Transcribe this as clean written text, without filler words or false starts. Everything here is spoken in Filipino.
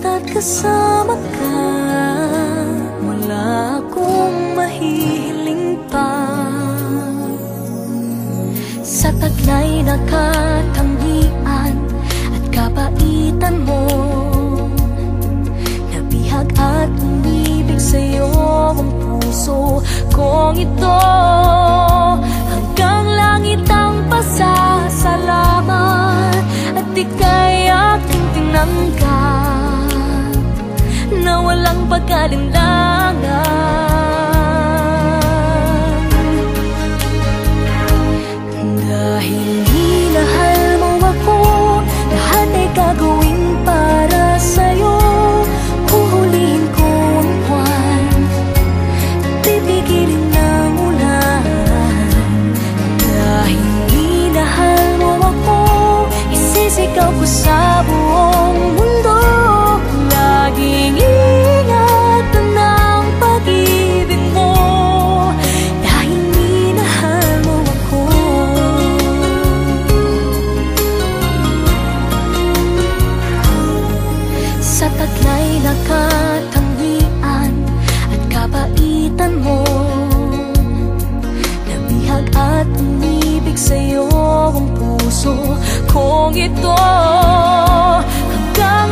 basta't kasama ka, wala akong mahihiling pa. Sa taglay na katangian at kapaitan mo, nabihag at umibig sa'yo ang puso kong ito. Hanggang langit ang pasasalamat at ika'y aking tinanggap na walang pagkalinlangan. Dahil minahal mo ako, lahat ay gagawin para sa'yo. Huhulihin ko ang buwan, pipigilin ng ulan. Dahil minahal mo ako, isisigaw ko sa buong mundo. Laging ingatan ng pag-ibig mo, dahil minahal mo ako. Sa taglay na katangian at kapaitan mo, nabihag at umibig sa'yo ang puso kong ito. Hanggang